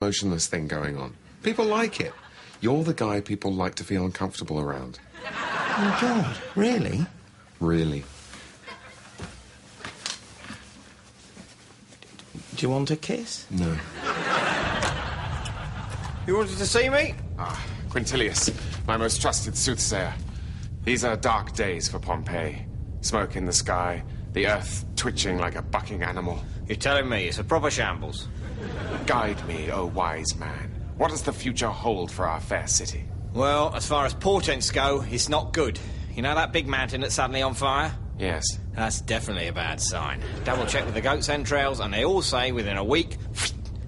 motionless thing going on. People like it. You're the guy people like to feel uncomfortable around. Oh, God, really? Really. Do you want a kiss? No. You wanted to see me? Quintilius, my most trusted soothsayer. These are dark days for Pompeii. Smoke in the sky, the earth twitching like a bucking animal. You're telling me it's a proper shambles? Guide me, O wise man. What does the future hold for our fair city? Well, as far as portents go, it's not good. You know that big mountain that's suddenly on fire? Yes. That's definitely a bad sign. Double-check with the goat's entrails, and they all say within a week,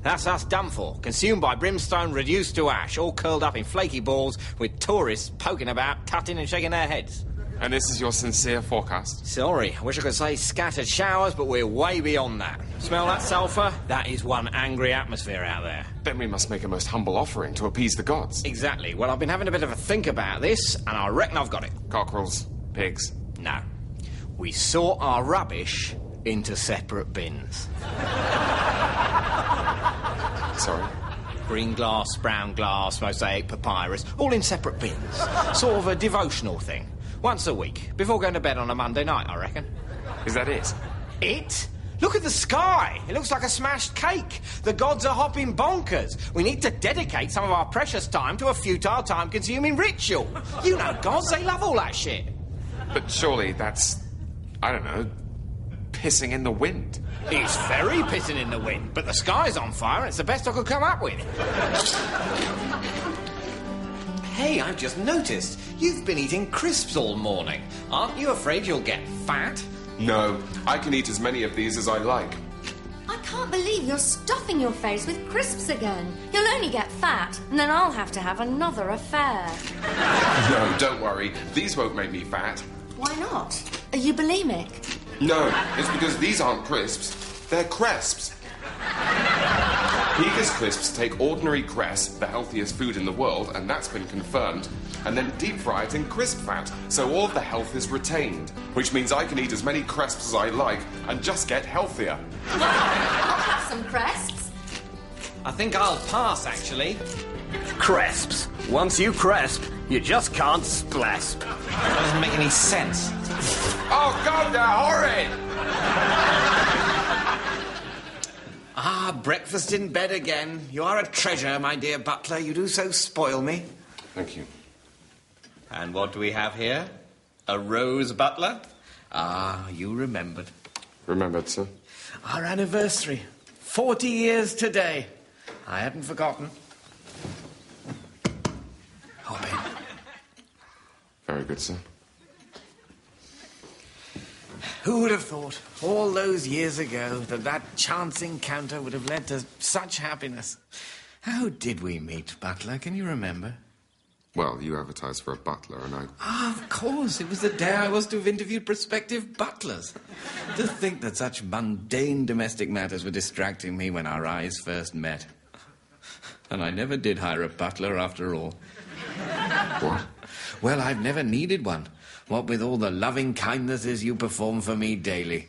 that's us done for. Consumed by brimstone, reduced to ash, all curled up in flaky balls, with tourists poking about, tutting and shaking their heads. And this is your sincere forecast? Sorry, I wish I could say scattered showers, but we're way beyond that. Smell that sulphur? That is one angry atmosphere out there. Then we must make a most humble offering to appease the gods. Exactly. Well, I've been having a bit of a think about this, and I reckon I've got it. Cockerels, pigs. No. We sort our rubbish into separate bins. Sorry? Green glass, brown glass, mosaic, papyrus, all in separate bins. Sort of a devotional thing. Once a week, before going to bed on a Monday night, I reckon. Is that it? It? Look at the sky. It looks like a smashed cake. The gods are hopping bonkers. We need to dedicate some of our precious time to a futile, time-consuming ritual. You know gods, they love all that shit. But surely that's, I don't know, pissing in the wind. It's very pissing in the wind, but the sky's on fire and it's the best I could come up with. Hey, I've just noticed. You've been eating crisps all morning. Aren't you afraid you'll get fat? No, I can eat as many of these as I like. I can't believe you're stuffing your face with crisps again. You'll only get fat, and then I'll have to have another affair. No, don't worry. These won't make me fat. Why not? Are you bulimic? No, it's because these aren't crisps. They're cresps. Pega's Crisps take ordinary cress, the healthiest food in the world, and that's been confirmed, and then deep fry it in crisp fat, so all of the health is retained, which means I can eat as many crisps as I like and just get healthier. I'll have some crisps. I think I'll pass, actually. Cresps. Once you cresp, you just can't splasp. That doesn't make any sense. Oh, God, they're horrid! Breakfast in bed again. You are a treasure, my dear butler. You do so spoil me. Thank you. And what do we have here? A rose butler? Ah, you remembered. Remembered, sir. Our anniversary. 40 years today. I hadn't forgotten. Hop in. Very good, sir. Who would have thought, all those years ago, that chance encounter would have led to such happiness? How did we meet, Butler? Can you remember? Well, you advertised for a butler, and I... Ah, of course. It was the day I was to have interviewed prospective butlers. To think that such mundane domestic matters were distracting me when our eyes first met. And I never did hire a butler after all. What? Well, I've never needed one. What with all the loving kindnesses you perform for me daily.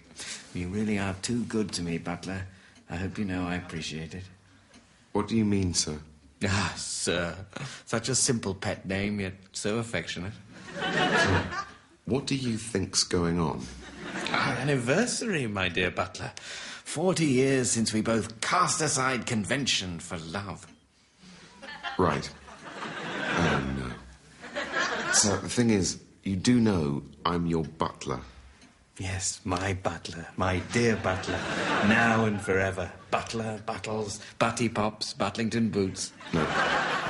You really are too good to me, Butler. I hope you know I appreciate it. What do you mean, sir? Ah, sir. Such a simple pet name, yet so affectionate. So, what do you think's going on? Our anniversary, my dear Butler. 40 years since we both cast aside convention for love. Right. Oh, no. So, the thing is, you do know I'm your butler. Yes, my butler, my dear butler, now and forever. Butler, buttles, butty pops, Butlington boots. No,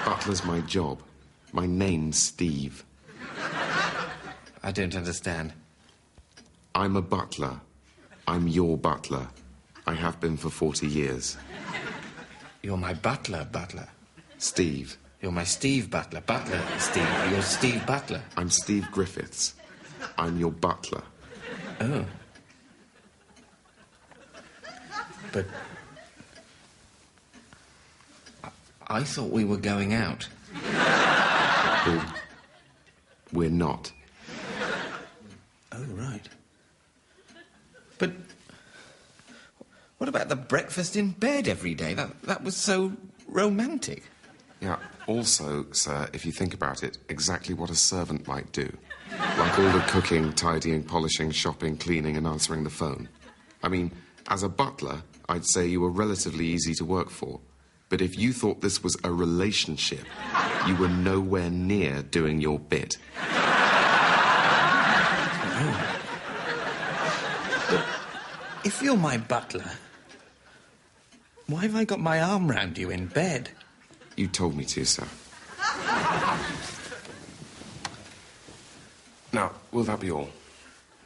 butler's my job. My name's Steve. I don't understand. I'm a butler. I'm your butler. I have been for 40 years. You're my butler, Butler. Steve. You're my Steve Butler. Butler, Steve. You're Steve Butler. I'm Steve Griffiths. I'm your butler. Oh. But... I thought we were going out. We're not. Oh, right. But... what about the breakfast in bed every day? That was so romantic. Yeah, also, sir, if you think about it, exactly what a servant might do. Like all the cooking, tidying, polishing, shopping, cleaning and answering the phone. I mean, as a butler, I'd say you were relatively easy to work for. But if you thought this was a relationship, you were nowhere near doing your bit. But if you're my butler, why have I got my arm round you in bed? You told me to, sir. Now, will that be all?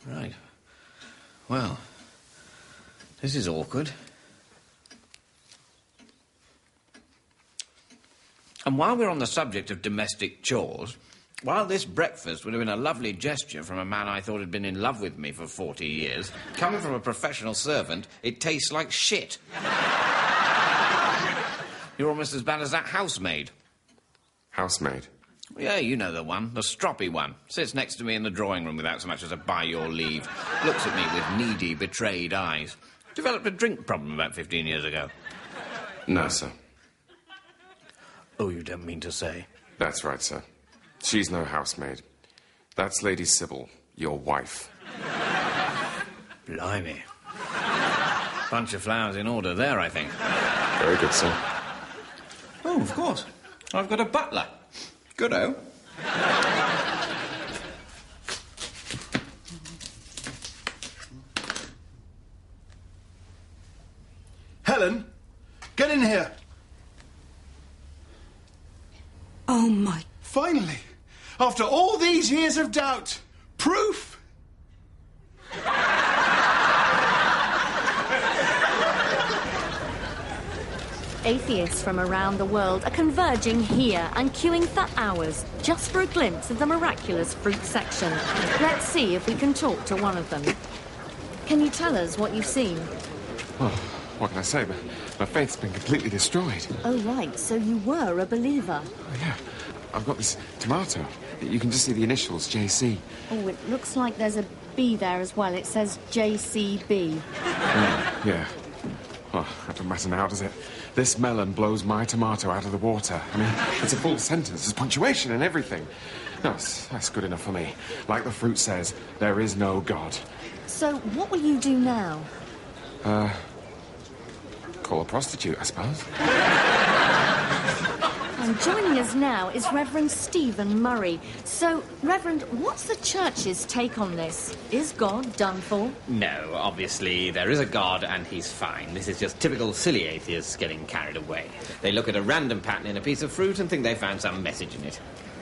Right. Well, this is awkward. And while we're on the subject of domestic chores, while this breakfast would have been a lovely gesture from a man I thought had been in love with me for 40 years, coming from a professional servant, it tastes like shit. You're almost as bad as that housemaid. Housemaid? Yeah, you know the one, the stroppy one. Sits next to me in the drawing room without so much as a by your leave. Looks at me with needy, betrayed eyes. Developed a drink problem about 15 years ago. No, sir. Oh, you don't mean to say? That's right, sir. She's no housemaid. That's Lady Sybil, your wife. Blimey. Bunch of flowers in order there, I think. Very good, sir. Oh, of course. I've got a butler. Good-o. Helen, get in here. Oh, my... Finally, after all these years of doubt, proof. Atheists from around the world are converging here and queuing for hours just for a glimpse of the miraculous fruit section. Let's see if we can talk to one of them. Can you tell us what you've seen? Well, what can I say? My faith's been completely destroyed. Oh, right, so you were a believer. Oh, yeah. I've got this tomato. You can just see the initials, JC. Oh, it looks like there's a B there as well. It says JCB. Yeah. Well, that doesn't matter now, does it? This melon blows my tomato out of the water. I mean, it's a full sentence. There's punctuation and everything. No, that's good enough for me. Like the fruit says, there is no God. So, what will you do now? Call a prostitute, I suppose. And joining us now is Reverend Stephen Murray. So, Reverend, what's the Church's take on this? Is God done for? No, obviously, there is a God and he's fine. This is just typical silly atheists getting carried away. They look at a random pattern in a piece of fruit and think they found some message in it.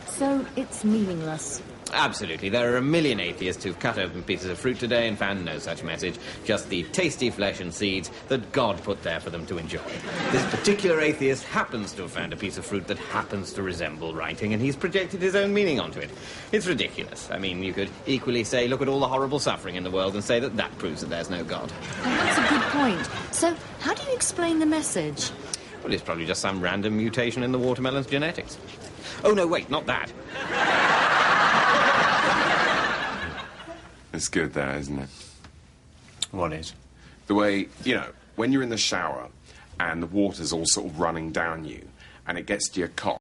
So, it's meaningless. Absolutely. There are a million atheists who've cut open pieces of fruit today and found no such message, just the tasty flesh and seeds that God put there for them to enjoy. This particular atheist happens to have found a piece of fruit that happens to resemble writing, and he's projected his own meaning onto it. It's ridiculous. I mean, you could equally say, look at all the horrible suffering in the world and say that that proves that there's no God. Well, that's a good point. So, how do you explain the message? Well, it's probably just some random mutation in the watermelon's genetics. Oh, no, wait, not that. It's good, that, isn't it? What is? The way, when you're in the shower and the water's all sort of running down you and it gets to your cock